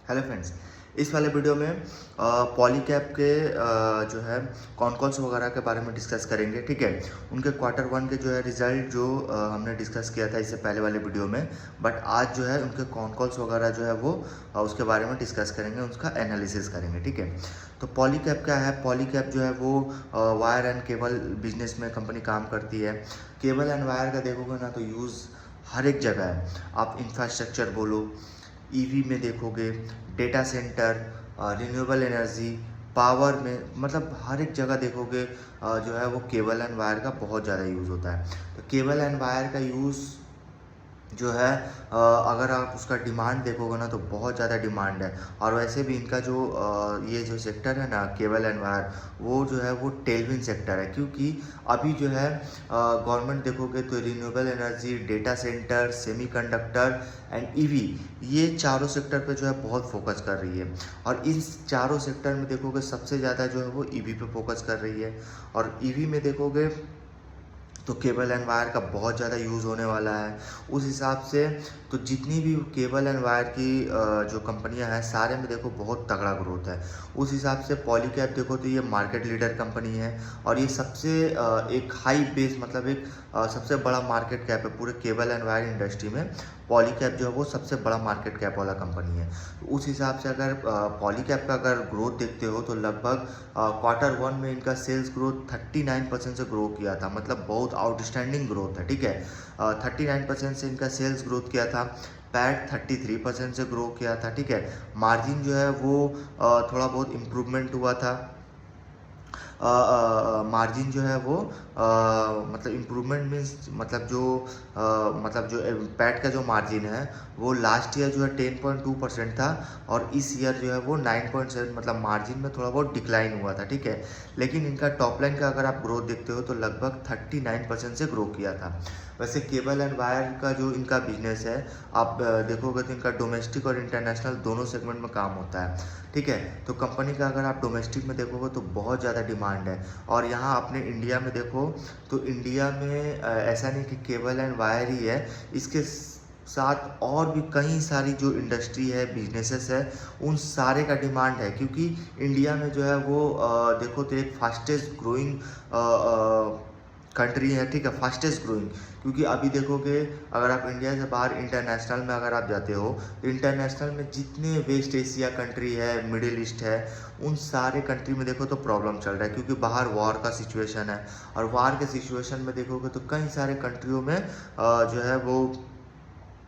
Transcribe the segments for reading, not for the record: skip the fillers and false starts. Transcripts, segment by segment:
Hello friends, इस वाले video में पॉलीकैब के जो है कौन कौन से वगैरह के बारे में डिस्कस करेंगे। ठीक है, उनके क्वार्टर वन के जो है रिजल्ट जो हमने डिस्कस किया था इससे पहले वाले वीडियो में, बट आज जो है उनके कौन कौन से वगैरह जो है वो उसके बारे में डिस्कस करेंगे, उसका एनालिसिस करेंगे। ठीक है, तो पॉलीकैब क्या है? पॉलीकैब जो है वो वायर एंड केबल बिजनेस में कंपनी काम करती है। केबल एंड वायर का देखोगे ना तो यूज़ हर एक जगह है। आप इंफ्रास्ट्रक्चर बोलो, ईवी में देखोगे, data centre, renewable energy, power में, मतलब हर एक जगह देखोगे जो है वो केबल एंड वायर का बहुत ज़्यादा यूज़ होता है। तो केबल एंड वायर का यूज़ जो है अगर आप उसका डिमांड देखोगे ना तो बहुत ज़्यादा डिमांड है। और वैसे भी इनका जो ये जो सेक्टर है ना केबल एंड वायर, वो जो है वो टेलविंड सेक्टर है, क्योंकि अभी जो है गवर्नमेंट देखोगे तो renewable energy, data centre, semiconductor and EV, ये चारों सेक्टर पे जो है बहुत फोकस कर रही है। और इस चारों सेक्टर में देखोगे सबसे ज़्यादा जो है वो ईवी पे फोकस कर रही है। और ईवी में देखोगे तो केबल एंड वायर का बहुत ज़्यादा यूज़ होने वाला है। उस हिसाब से तो जितनी भी केबल एंड वायर की जो कंपनियां हैं सारे में देखो बहुत तगड़ा ग्रोथ है। उस हिसाब से पॉलीकैब देखो तो ये मार्केट लीडर कंपनी है और ये सबसे एक हाई बेस, मतलब एक सबसे बड़ा मार्केट कैप है पूरे केबल एंड वायर इंडस्ट्री में। पॉलीकैब जो है वो सबसे बड़ा मार्केट कैप वाला कंपनी है। तो उस हिसाब से अगर पॉलीकैब का अगर ग्रोथ देखते हो तो लगभग क्वार्टर वन में इनका सेल्स ग्रोथ 39% से ग्रो किया था, मतलब बहुत आउटस्टैंडिंग ग्रोथ है। ठीक है, 39% से इनका सेल्स ग्रोथ किया था। पैट 33% से ग्रो किया था। ठीक है, मार्जिन जो है वो थोड़ा बहुत इम्प्रूवमेंट हुआ था। मार्जिन जो है वो मतलब इम्प्रूवमेंट मीन्स मतलब जो पैट का जो मार्जिन है वो लास्ट ईयर जो है 10.2% था और इस ईयर जो है वो 9.7, मतलब मार्जिन में थोड़ा बहुत डिक्लाइन हुआ था। ठीक है, लेकिन इनका टॉप लाइन का अगर आप ग्रोथ देखते हो तो लगभग 39% से ग्रो किया था। वैसे केबल एंड वायर का जो इनका बिजनेस है, आप देखोगे तो इनका डोमेस्टिक और इंटरनेशनल दोनों सेगमेंट में काम होता है। ठीक है, तो कंपनी का अगर आप डोमेस्टिक में देखोगे तो बहुत ज़्यादा डिमांड है। और यहाँ अपने इंडिया में देखो तो इंडिया में ऐसा नहीं कि केबल एंड वायर ही है, इसके साथ और भी कई सारी जो इंडस्ट्री है, बिजनेसेस है, उन सारे का डिमांड है। क्योंकि इंडिया में जो है वो देखो तो एक फास्टेस्ट ग्रोइंग कंट्री है। ठीक है, फास्टेस्ट ग्रोइंग, क्योंकि अभी देखोगे अगर आप इंडिया से बाहर इंटरनेशनल में अगर आप जाते हो तो इंटरनेशनल में जितने वेस्ट एशिया कंट्री है, मिडिल ईस्ट है, उन सारे कंट्री में देखो तो प्रॉब्लम चल रहा है, क्योंकि बाहर वॉर का सिचुएशन है। और वॉर के सिचुएशन में देखोगे तो कई सारे कंट्रियों में जो है वो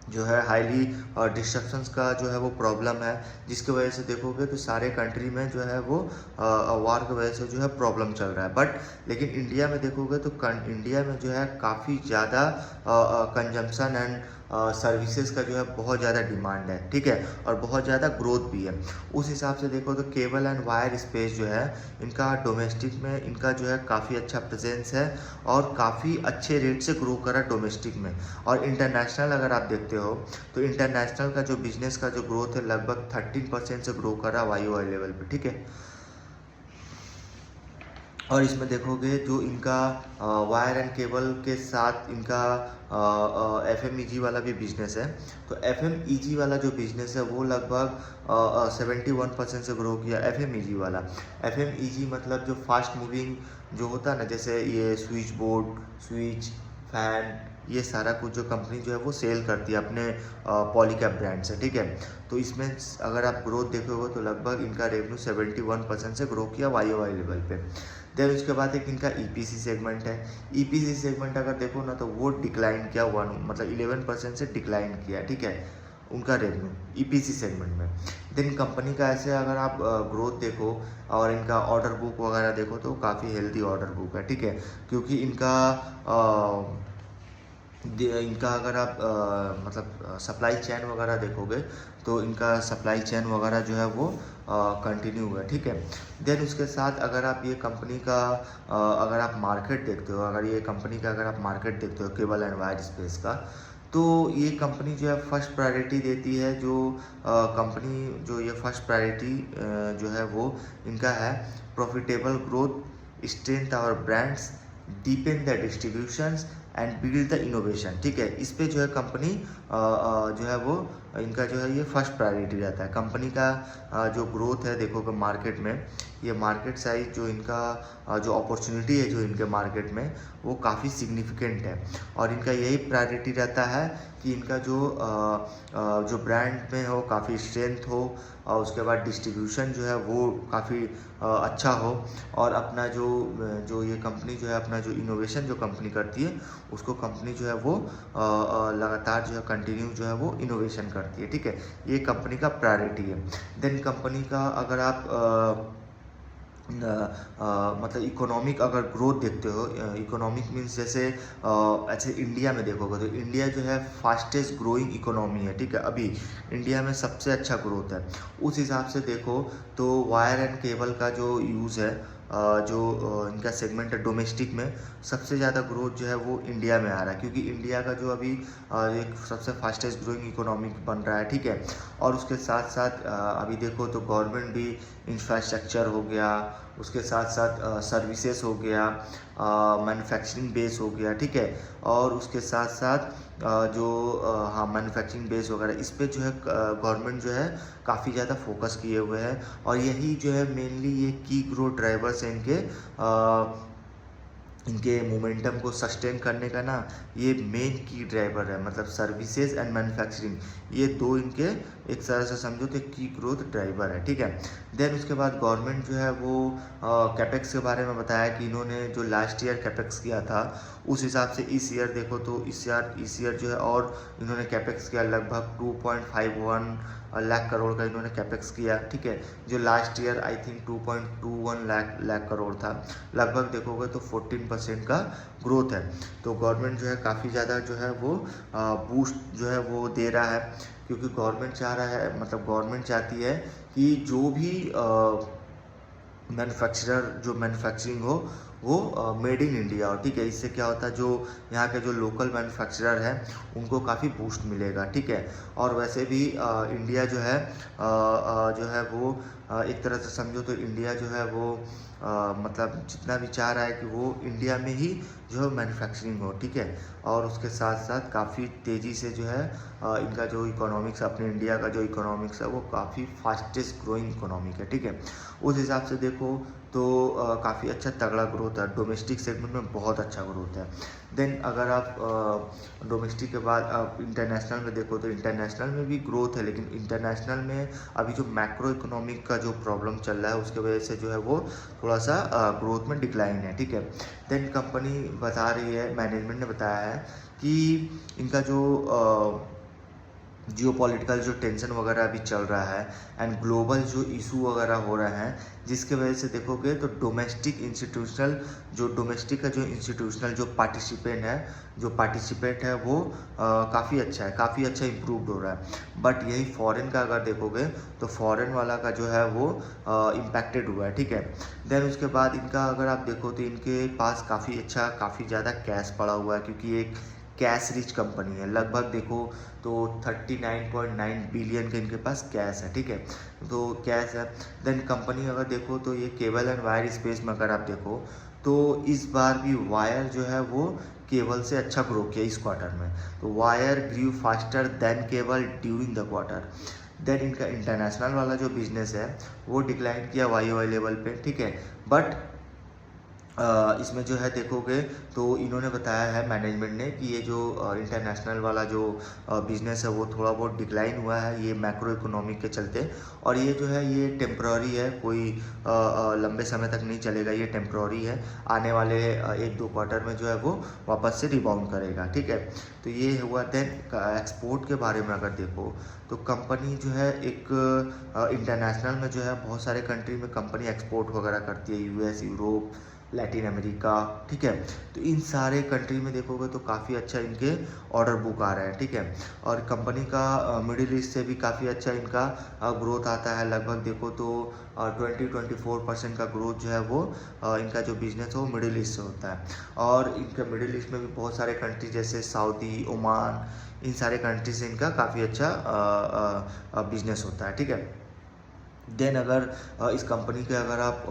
जो है हाईली डिस्ट्रक्शंस का जो है वो प्रॉब्लम है, जिसकी वजह से देखोगे तो सारे कंट्री में जो है वो वार की वजह से जो है प्रॉब्लम चल रहा है। बट लेकिन इंडिया में देखोगे तो इंडिया में जो है काफ़ी ज़्यादा कंजम्पशन एंड सर्विसेज का जो है बहुत ज़्यादा डिमांड है। ठीक है, और बहुत ज़्यादा ग्रोथ भी है। उस हिसाब से देखो तो केबल एंड वायर स्पेस जो है इनका डोमेस्टिक में इनका जो है काफ़ी अच्छा प्रेजेंस है और काफ़ी अच्छे रेट से ग्रो करा डोमेस्टिक में। और इंटरनेशनल अगर आप देखते हो तो इंटरनेशनल का जो बिजनेस का जो ग्रोथ है लगभग 13% से ग्रो करा YoY लेवल पे। ठीक है, और इसमें देखोगे जो इनका वायर एंड केबल के साथ इनका FMEG वाला भी बिजनेस है। तो FMEG वाला जो बिजनेस है वो लगभग 71% से ग्रो किया। FMEG वाला, FMEG मतलब जो फास्ट मूविंग जो होता है ना, जैसे ये स्विच बोर्ड, स्विच, फैन, ये सारा कुछ जो कंपनी जो है वो सेल करती है अपने पॉलीकैब ब्रांड से। ठीक है, तो इसमें अगर आप ग्रोथ देखोगे तो लगभग इनका रेवेन्यू 71% से ग्रो किया YoY लेवल पे। देन उसके बाद एक इनका EPC सेगमेंट है। EPC सेगमेंट अगर देखो ना तो वो डिक्लाइन किया, मतलब 11% से डिक्लाइन किया। ठीक है, उनका रेवेन्यू EPC सेगमेंट में। देन कंपनी का ऐसे अगर आप ग्रोथ देखो और इनका ऑर्डर बुक वगैरह देखो तो काफ़ी हेल्दी ऑर्डर बुक है। ठीक है, क्योंकि इनका अगर आप मतलब सप्लाई चेन वगैरह देखोगे तो इनका सप्लाई चेन वगैरह जो है वो कंटिन्यू है। ठीक है, देन उसके साथ अगर आप ये कंपनी का अगर आप मार्केट देखते हो, अगर ये कंपनी का अगर आप मार्केट देखते हो केबल एंड वायर स्पेस का, तो ये कंपनी जो है फर्स्ट प्रायोरिटी देती है। जो कंपनी जो ये फर्स्ट प्रायोरिटी जो है वो इनका है profitable growth, strength our brands, deepen the distributions and build the innovation. ठीक है, इस पे जो है कंपनी जो है वो इनका जो है ये फर्स्ट प्रायोरिटी रहता है। कंपनी का जो ग्रोथ है देखोगे मार्केट में, ये मार्केट साइज जो इनका जो अपॉर्चुनिटी है जो इनके मार्केट में वो काफ़ी सिग्निफिकेंट है। और इनका यही प्रायोरिटी रहता है कि इनका जो ब्रांड में हो काफ़ी स्ट्रेंथ हो, और उसके बाद डिस्ट्रीब्यूशन जो है वो काफ़ी अच्छा हो, और अपना जो ये कंपनी जो है अपना जो इनोवेशन जो कंपनी करती है उसको कंपनी जो है वो लगातार जो है कंटिन्यू जो है वो इनोवेशन करती है। ठीक है, ये कंपनी का प्रायोरिटी है। देन कंपनी का अगर आप मतलब इकोनॉमिक अगर ग्रोथ देखते हो, इकोनॉमिक मीन्स जैसे ऐसे इंडिया में देखोगे तो इंडिया जो है फास्टेस्ट ग्रोइंग इकोनॉमी है। ठीक है, अभी इंडिया में सबसे अच्छा ग्रोथ है। उस हिसाब से देखो तो वायर एंड केबल का जो यूज़ है, इनका सेगमेंट है डोमेस्टिक में, सबसे ज़्यादा ग्रोथ जो है वो इंडिया में आ रहा है, क्योंकि इंडिया का जो अभी एक सबसे फास्टेस्ट ग्रोइंग इकोनॉमिक बन रहा है। ठीक है, और उसके साथ साथ अभी देखो तो गवर्नमेंट भी इंफ्रास्ट्रक्चर हो गया, उसके साथ साथ सर्विसेज हो गया, मैन्युफैक्चरिंग बेस हो गया। ठीक है, और उसके साथ साथ हाँ मैन्युफैक्चरिंग बेस वगैरह इस पे जो है गवर्नमेंट जो है काफ़ी ज़्यादा फोकस किए हुए हैं, और यही जो है मेनली ये की ग्रोथ ड्राइवर्स हैं इनके मोमेंटम को सस्टेन करने का ना, ये मेन की ड्राइवर है। मतलब सर्विसेज एंड मैन्युफैक्चरिंग, ये दो इनके एक तरह से समझो तो की ग्रोथ ड्राइवर है। ठीक है, देन उसके बाद गवर्नमेंट जो है वो कैपेक्स के बारे में बताया कि इन्होंने जो लास्ट ईयर कैपेक्स किया था उस हिसाब से इस ईयर देखो तो इस ईयर जो है और इन्होंने कैपेक्स किया लगभग 2.51 लाख करोड़ का इन्होंने कैपेक्स किया। ठीक है, जो last year I think 2.21 lakh crore था, लगभग देखोगे तो 14% का ग्रोथ है। तो गवर्नमेंट जो है काफ़ी ज़्यादा जो है वो बूस्ट जो है वो दे रहा है, क्योंकि गवर्नमेंट चाह रहा है, मतलब गवर्नमेंट चाहती है कि जो भी मैन्युफैक्चरिंग हो वो मेड इन इंडिया हो। ठीक है, इससे क्या होता है जो यहाँ के जो लोकल मैन्युफैक्चरर हैं उनको काफ़ी बूस्ट मिलेगा। ठीक है, और वैसे भी इंडिया जो है वो एक तरह से समझो तो इंडिया जो है वो मतलब जितना भी चाह रहा है कि वो इंडिया में ही जो है मैन्युफैक्चरिंग हो। ठीक है, और उसके साथ साथ काफ़ी तेज़ी से जो है इनका जो इकोनॉमिक्स, अपने इंडिया का जो इकोनॉमिक्स है वो काफ़ी फास्टेस्ट ग्रोइंग इकोनॉमिक है। ठीक है, उस हिसाब से देखो तो काफ़ी अच्छा तगड़ा ग्रोथ है, डोमेस्टिक सेगमेंट में बहुत अच्छा ग्रोथ है। देन अगर आप डोमेस्टिक के बाद आप इंटरनेशनल में देखो तो इंटरनेशनल में भी ग्रोथ है, लेकिन इंटरनेशनल में अभी जो मैक्रो इकोनॉमिक का जो प्रॉब्लम चल रहा है उसके वजह से जो है वो थोड़ा सा ग्रोथ में डिक्लाइन है। ठीक है, देन कंपनी बता रही है, मैनेजमेंट ने बताया है कि इनका जो जियोपॉलिटिकल जो टेंशन वगैरह अभी चल रहा है एंड ग्लोबल जो इशू वगैरह हो रहे हैं, जिसके वजह से देखोगे तो डोमेस्टिक का जो इंस्टीट्यूशनल जो पार्टिसिपेट है वो काफ़ी अच्छा है, काफ़ी अच्छा इम्प्रूव्ड हो रहा है। बट यही फॉरेन का अगर देखोगे तो फॉरेन वाला का जो है वो इम्पैक्टेड हुआ है। ठीक है, देन उसके बाद इनका अगर आप देखो तो इनके पास काफ़ी ज़्यादा कैश पड़ा हुआ है, क्योंकि एक कैश रिच कंपनी है। लगभग देखो तो 39.9 बिलियन के इनके पास कैश है। ठीक है, तो कैश है। देन कंपनी अगर देखो तो ये केबल एंड वायर स्पेस में अगर आप देखो तो इस बार भी वायर जो है वो केबल से अच्छा ग्रो किया इस क्वार्टर में। तो wire grew faster than cable during the quarter. Then इनका इंटरनेशनल वाला जो बिजनेस है वो डिक्लाइन किया YoY लेवल पे। ठीक है, बट इसमें जो है देखोगे तो इन्होंने बताया है मैनेजमेंट ने कि ये जो इंटरनेशनल वाला जो बिज़नेस है वो थोड़ा बहुत डिक्लाइन हुआ है ये मैक्रो इकोनॉमिक के चलते, और ये जो है ये टेम्प्ररी है, कोई लंबे समय तक नहीं चलेगा, ये टेम्प्ररी है। आने वाले 1-2 क्वार्टर में जो है वो वापस से रिबाउंड करेगा। ठीक है, तो ये हुआ। देन एक्सपोर्ट के बारे में अगर देखो तो कंपनी जो है एक इंटरनेशनल में जो है बहुत सारे कंट्री में कंपनी एक्सपोर्ट वगैरह करती है, US, यूरोप, लैटिन अमेरिका। ठीक है, तो इन सारे कंट्री में देखोगे तो काफ़ी अच्छा इनके ऑर्डर बुक आ रहा है। ठीक है, और कंपनी का मिडिल ईस्ट से भी काफ़ी अच्छा इनका ग्रोथ आता है। लगभग देखो तो 20-24% का ग्रोथ जो है वो इनका जो बिजनेस है वो मिडिल ईस्ट से होता है। और इनका मिडिल ईस्ट में भी बहुत सारे कंट्री जैसे सऊदी, ओमान, इन सारे कंट्री से इनका काफ़ी अच्छा बिजनेस होता है। ठीक है, देन अगर इस कंपनी के अगर आप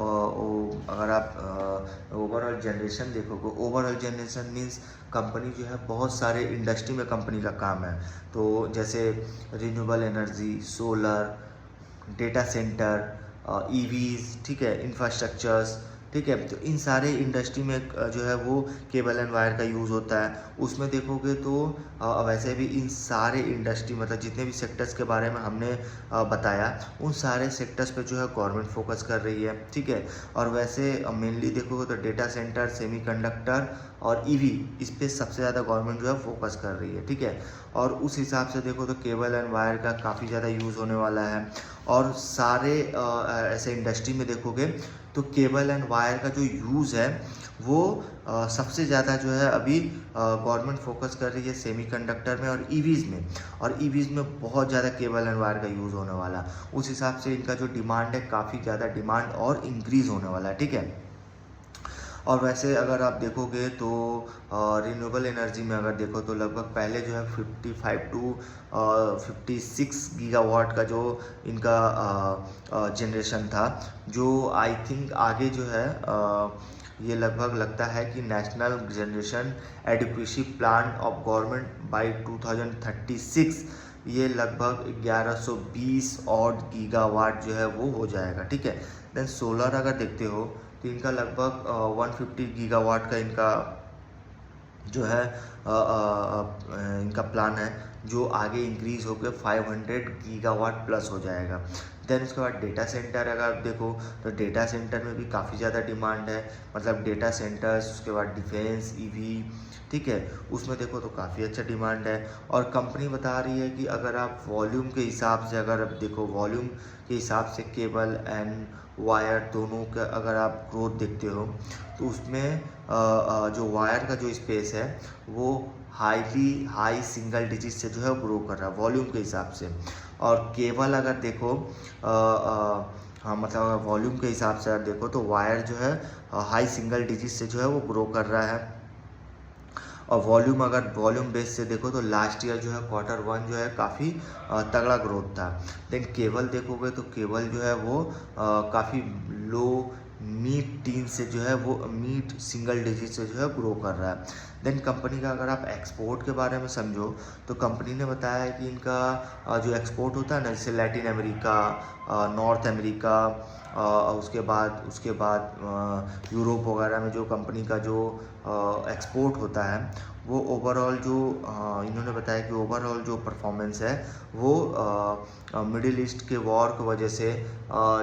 ओवरऑल जनरेशन देखोगे, ओवरऑल जनरेशन मीन्स कंपनी जो है बहुत सारे इंडस्ट्री में कंपनी का काम है। तो जैसे renewable energy, solar, data centre, EVs, ठीक है, इंफ्रास्ट्रक्चर्स, ठीक है। तो इन सारे इंडस्ट्री में जो है वो केबल एंड वायर का यूज़ होता है। उसमें देखोगे तो वैसे भी इन सारे इंडस्ट्री मतलब जितने भी सेक्टर्स के बारे में हमने बताया, उन सारे सेक्टर्स पे जो है गवर्नमेंट फोकस कर रही है, ठीक है। और वैसे मेनली देखोगे तो डेटा सेंटर, सेमीकंडक्टर और ईवी, इस पे सबसे ज़्यादा गवर्नमेंट जो है फोकस कर रही है, ठीक है। और उस हिसाब से देखो तो केबल एंड वायर का काफ़ी ज़्यादा यूज़ होने वाला है। और सारे ऐसे इंडस्ट्री में देखोगे तो केबल एंड वायर का जो यूज़ है वो सबसे ज़्यादा जो है अभी गवर्नमेंट फोकस कर रही है सेमीकंडक्टर में और ईवीज़ में। और ईवीज़ में बहुत ज़्यादा केबल एंड वायर का यूज़ होने वाला, उस हिसाब से इनका जो डिमांड है काफ़ी ज़्यादा डिमांड और इंक्रीज़ होने वाला है, ठीक है। और वैसे अगर आप देखोगे तो रिन्यूएबल एनर्जी में अगर देखो तो लगभग पहले जो है 55 टू 56 गीगावाट का जो इनका जनरेशन था, जो आई थिंक आगे जो है ये लगभग लगता है कि national generation adequacy plan of government by 2036 ये लगभग 1120 ऑड गीगावाट जो है वो हो जाएगा, ठीक है। देन सोलर अगर देखते हो तो इनका लगभग 150 गीगावाट का इनका जो है इनका प्लान है, जो आगे इंक्रीज होकर 500 गीगावाट प्लस हो जाएगा। देन उसके बाद डेटा सेंटर अगर आप देखो तो डेटा सेंटर में भी काफ़ी ज़्यादा डिमांड है, मतलब डेटा सेंटर्स, उसके बाद डिफेंस, ईवी, ठीक है, उसमें देखो तो काफ़ी अच्छा डिमांड है। और कंपनी बता रही है कि अगर आप वॉल्यूम के हिसाब से अगर आप देखो वॉल्यूम के हिसाब से केबल एंड वायर दोनों का अगर आप ग्रोथ देखते हो तो उसमें जो वायर का जो स्पेस है वो हाई सिंगल डिजिट से जो है ग्रो कर रहा है वॉल्यूम के हिसाब से। और केबल अगर देखो हाँ मतलब अगर वॉल्यूम के हिसाब से अगर देखो तो वायर जो है हाई सिंगल डिजिट से जो है वो ग्रो कर रहा है। और वॉल्यूम अगर वॉल्यूम बेस से देखो तो लास्ट ईयर जो है Q1 जो है काफ़ी तगड़ा ग्रोथ था। देन केबल देखोगे तो केबल जो है वो काफ़ी लो मीड टीन से जो है वो मीड सिंगल डिजिट से जो है ग्रो कर रहा है। देन कंपनी का अगर आप एक्सपोर्ट के बारे में समझो तो कंपनी ने बताया है कि इनका जो एक्सपोर्ट होता है ना, जैसे लैटिन अमेरिका, नॉर्थ अमेरिका, उसके बाद यूरोप वगैरह में जो कंपनी का जो एक्सपोर्ट होता है वो ओवरऑल जो इन्होंने बताया कि ओवरऑल जो परफॉर्मेंस है वो मिडिल ईस्ट के वॉर की वजह से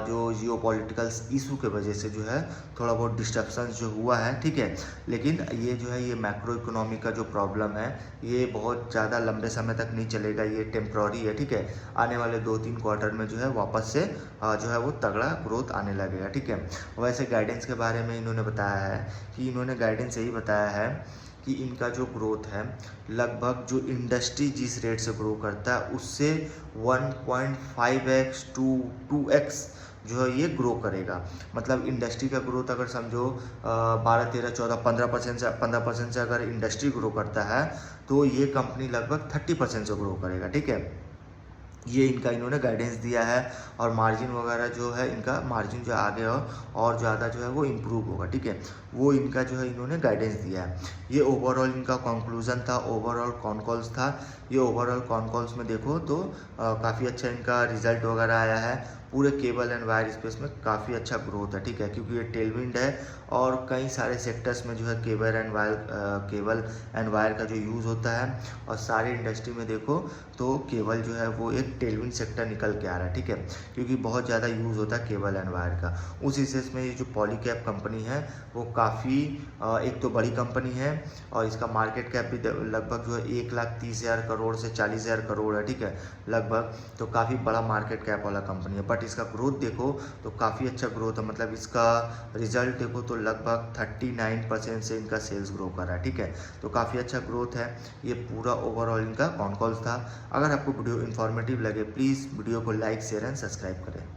जो जियोपॉलिटिकल इशू के वजह से जो है थोड़ा बहुत डिस्ट्रप्शन जो हुआ है, ठीक है। लेकिन ये जो है ये मैक्रो इकोनॉमी का जो प्रॉब्लम है ये बहुत ज़्यादा लंबे समय तक नहीं चलेगा, ये टेम्प्ररी है, ठीक है। आने वाले 2-3 क्वार्टर में जो है वापस से जो है वो तगड़ा ग्रोथ आने लगेगा, ठीक है। वैसे गाइडेंस के बारे में इन्होंने बताया है कि इन्होंने गाइडेंस यही बताया है कि इनका जो ग्रोथ है लगभग जो इंडस्ट्री जिस रेट से ग्रो करता है उससे 1.5x टू 2x जो है ये ग्रो करेगा। मतलब इंडस्ट्री का ग्रोथ अगर समझो 12, 13, 14, 15% से अगर इंडस्ट्री ग्रो करता है तो ये कंपनी लगभग 30% से ग्रो करेगा, ठीक है। ये इनका इन्होंने गाइडेंस दिया है। और मार्जिन वगैरह जो है इनका मार्जिन जो आगे और ज़्यादा जो है वो इम्प्रूव होगा, ठीक है, वो इनका जो है इन्होंने गाइडेंस दिया है। ये ओवरऑल इनका कंक्लूजन था, ओवरऑल कॉन्कॉल्स था। ये ओवरऑल कॉन्कॉल्स में देखो तो काफ़ी अच्छा इनका रिजल्ट वगैरह आया है। पूरे केबल एंड वायर स्पेस में काफ़ी अच्छा ग्रोथ है, ठीक है, क्योंकि ये टेलविंड है और कई सारे सेक्टर्स में जो है केबल एंड वायर का जो यूज़ होता है। और सारी इंडस्ट्री में देखो तो केबल जो है वो एक टेलविंड सेक्टर निकल के आ रहा है, ठीक है, क्योंकि बहुत ज़्यादा यूज़ होता है केबल एंड वायर का। उस हिस्से में ये जो पॉलीकैब कंपनी है वो काफ़ी एक तो बड़ी कंपनी है और इसका मार्केट कैप भी लगभग जो है 1,30,000 करोड़ से 40,000 करोड़ है, ठीक है, लगभग। तो काफ़ी बड़ा मार्केट कैप वाला कंपनी है। बट इसका ग्रोथ देखो तो काफ़ी अच्छा ग्रोथ है, मतलब इसका रिजल्ट देखो तो लगभग 39% से इनका सेल्स ग्रो कर रहा है, ठीक है। तो काफ़ी अच्छा ग्रोथ है। ये पूरा ओवरऑल इनका कॉन्कॉल्स था। अगर आपको वीडियो इन्फॉर्मेटिव लगे प्लीज़ वीडियो को लाइक, शेयर एंड सब्सक्राइब करें।